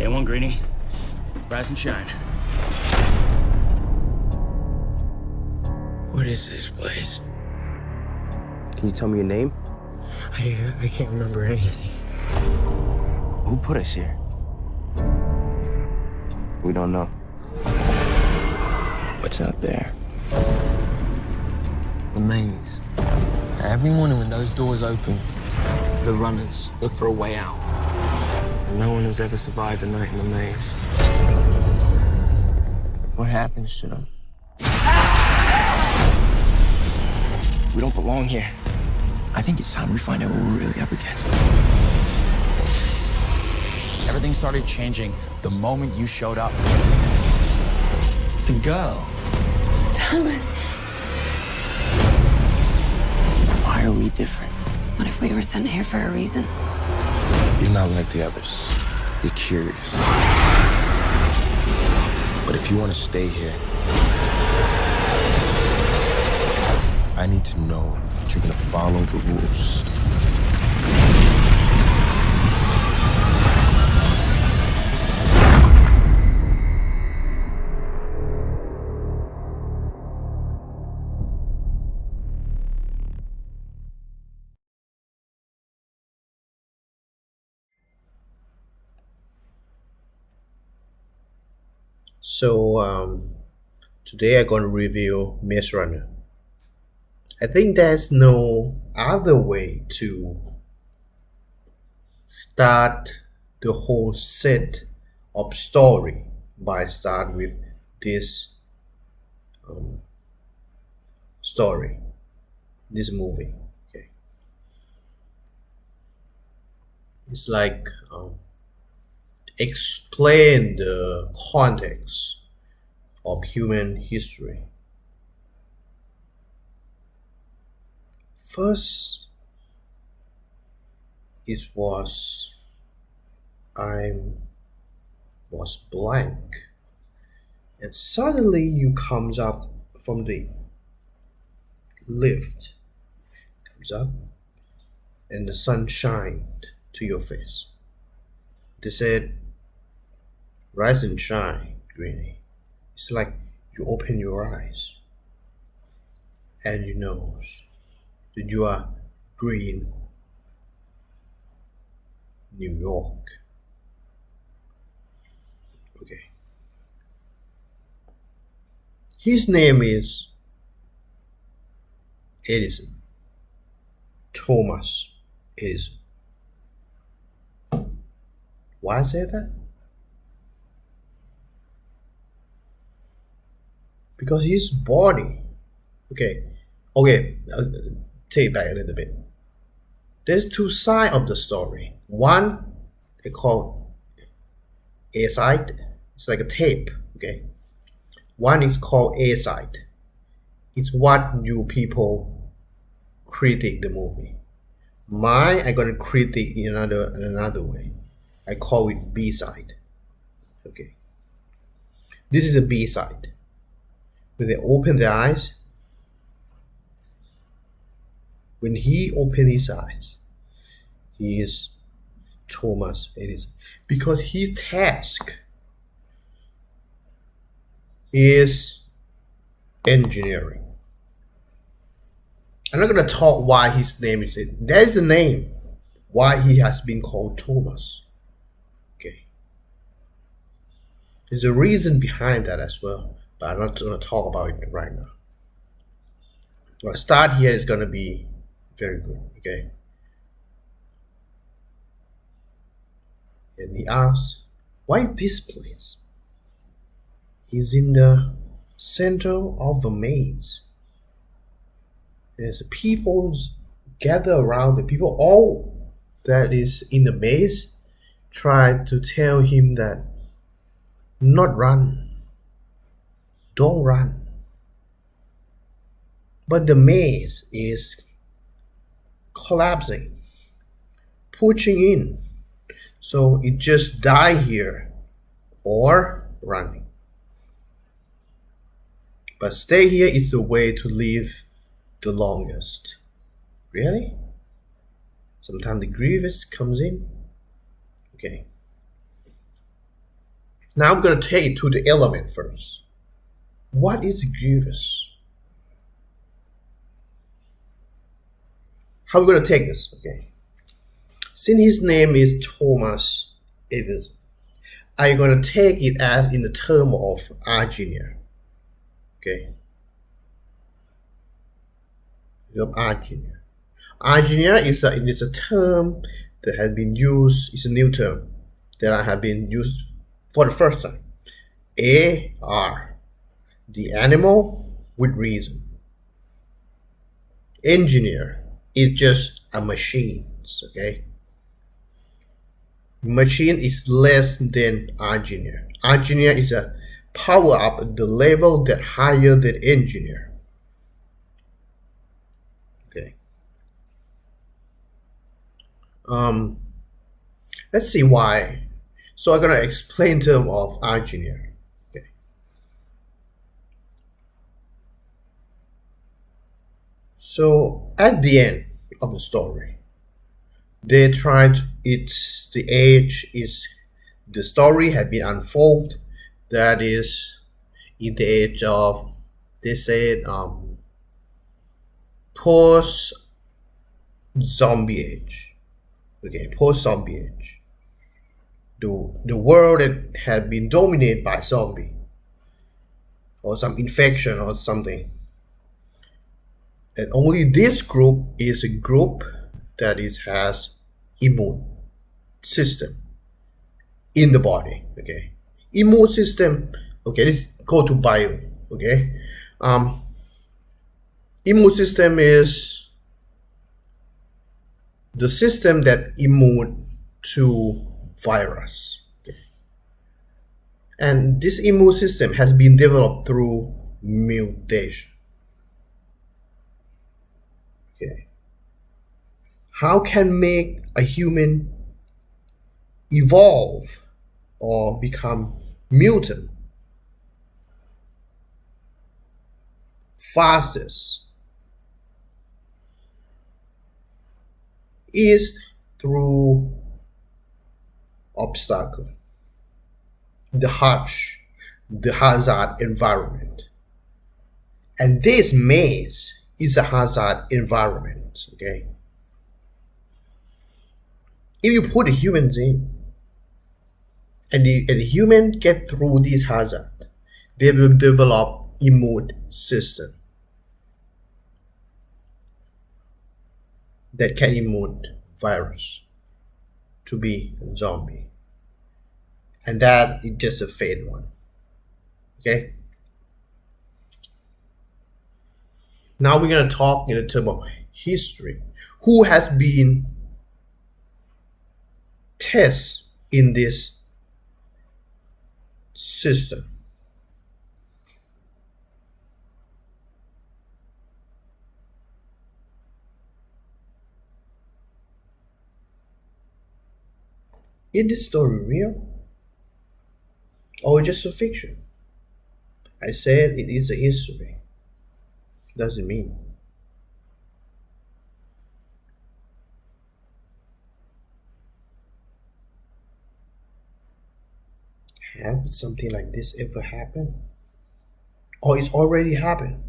Day one, Greenie. Rise and shine. What is this place? Can you tell me your name? I can't remember anything. Who put us here? We don't know. What's out there? The maze. Every morning when those doors open, the runners look for a way out. And no one has ever survived a night in the maze. What happens to them? We don't belong here. I think it's time we find out what we're really up against. Everything started changing the moment you showed up. It's a girl. Thomas, Why are we different? what if we were sent here for a reason? You're not like the others. You're curious. But if you want to stay here, I need to know that you're gonna follow the rules. So today I'm going to review Maze Runner. I think there's no other way to start the whole set of story by start with this story, this movie. Okay, it's like explain the context of human history. First, it was I was blank, and suddenly you comes up from the lift, comes up, and the sun shined to your face. They said, "Rise and shine, Greenie." It's like you open your eyes, and you know that you are green New York. Okay. His name is Edison. Thomas Edison. Why I say that? Because his body. Okay. Take it back a little bit. There's two sides of the story. One, they call A side. It's like a tape. Okay. One is called A side. It's what you people critique the movie. Mine, I'm gonna critique in another way. I call it B side. Okay. This is a B side. When they open their eyes, when he opened his eyes, he is Thomas Edison. Because his task is engineering. I'm not gonna talk why his name is it. There's a name why he has been called Thomas. Okay. There's a reason behind that as well, but I'm not gonna talk about it right now. Our start here is gonna be very good. Okay. And he asks, why this place? He's in the center of a maze. There's people gather around the people, all that is in the maze try to tell him that not run, don't run. But the maze is collapsing, pushing in. So it just die here or running. But stay here is the way to live the longest. Really? Sometimes the grievous comes in. Okay. Now I'm going to take it to the element first. What is Grievous? How are we going to take this? Okay. Since his name is Thomas Edison, I'm going to take it as in the term of engineer. Okay. Engineer. Engineer is a term that has been used, it's a new term that I have been used for the first time. AR, the animal with reason. Engineer is just a machine, okay? Machine is less than engineer. Engineer is a power up at the level that higher than engineer. Okay. Let's see why. So I'm gonna explain term of engineer. Okay. So at the end of the story, they tried. It's the age is the story had been unfolded. That is in the age of, they said, post zombie age. Okay, post zombie age. The world that had been dominated by zombie or some infection or something. And only this group is a group that has immune system in the body. Okay, immune system. Okay, let's go to bio. Okay, immune system is the system that immune to virus. Okay. And this immune system has been developed through mutation. Okay. How can make a human evolve or become mutant? Fastest is through obstacle, the hazard environment. And this maze is a hazard environment. Okay, if you put humans in and the human get through this hazard, they will develop immune system that can immune virus to be a zombie. And that is just a fake one. Okay. Now we're going to talk in the term of history. Who has been tested in this system? Is this story real or just a fiction? I said it is a history. Does it mean? Have something like this ever happened? Or it's already happened?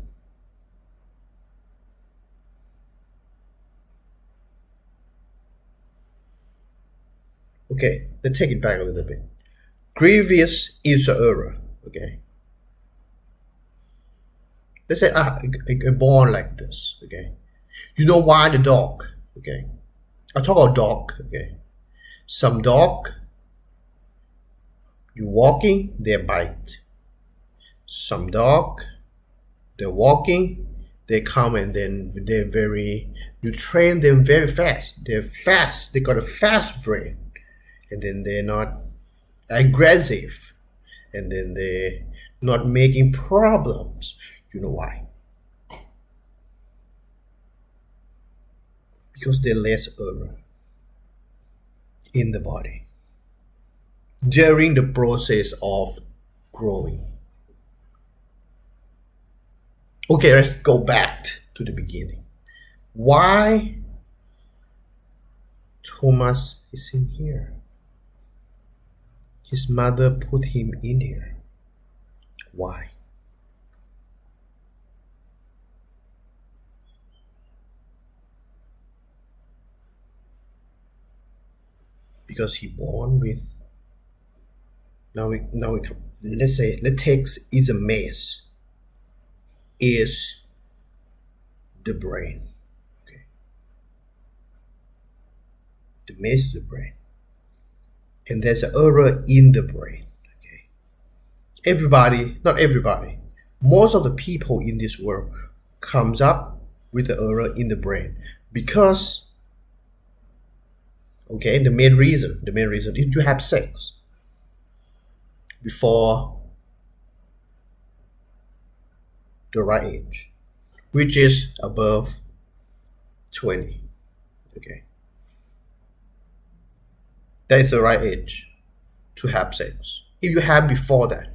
Okay, let's take it back a little bit. Grievous is an error. Okay. Let's say a born like this. Okay. You know why the dog? Okay. I talk about dog. Okay. Some dog, you walking, they bite. Some dog, they're walking, they come and then you train them very fast. They're fast. They got a fast brain. And then they're not aggressive, and then they're not making problems. You know why? Because they're less error in the body during the process of growing. Okay, let's go back to the beginning. Why Thomas is in here? his mother put him in here. Why? Because he born with. Now we come. Let's take is a maze. Is the brain. Okay. The maze is the brain. And there's an error in the brain. Okay. Everybody, not everybody, most of the people in this world comes up with the error in the brain because, okay, the main reason, if you have sex before the right age, which is above 20, okay, that is the right age to have sex. If you have before that,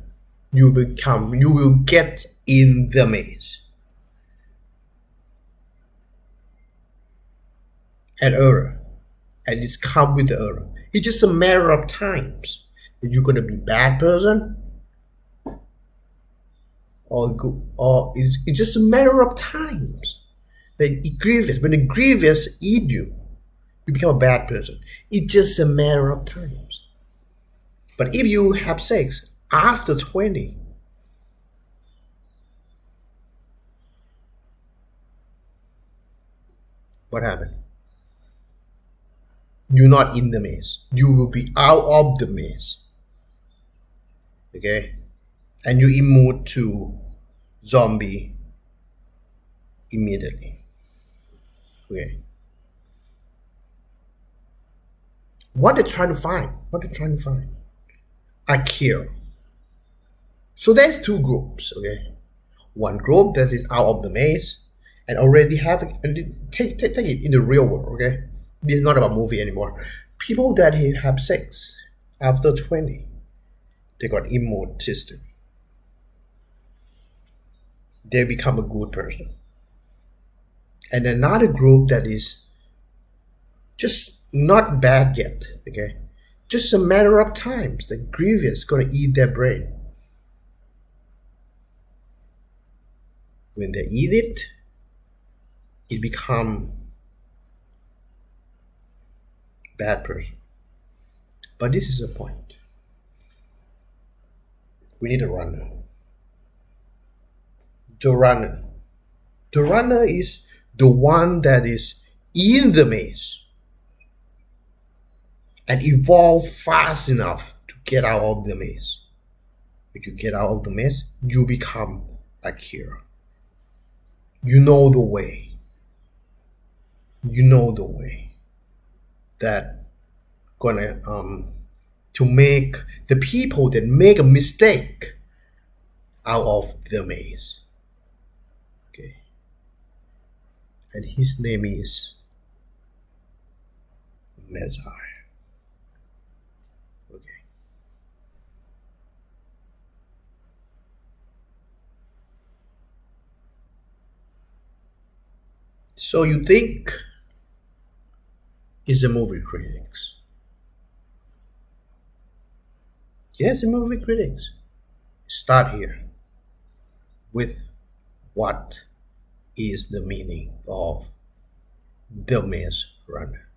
you will get in the maze. An error, and it's come with the error. It's just a matter of times that you're gonna be bad person, or good, or it's just a matter of times that it grievous. When the grievous eat you, you become a bad person. It's just a matter of times. But if you have sex after 20, what happened? You're not in the maze. You will be out of the maze. Okay? And you're immune to zombie immediately. Okay? What they're trying to find? A cure. So there's two groups, okay? One group that is out of the maze and already have take it in the real world, okay? This is not about movie anymore. People that have sex after 20, they got immune system. They become a good person. And another group that is just not bad yet, okay? Just a matter of times the grievous gonna eat their brain. When they eat it, it become bad person. But this is the point. We need a runner. The runner is the one that is in the maze and evolve fast enough to get out of the maze. If you get out of the maze, you become a cure. You know the way. You know the way that gonna to make the people that make a mistake out of the maze. Okay. And his name is Mezar. Okay. So you think is the movie critics? Yes, the movie critics. Start here with what is the meaning of The Maze Runner.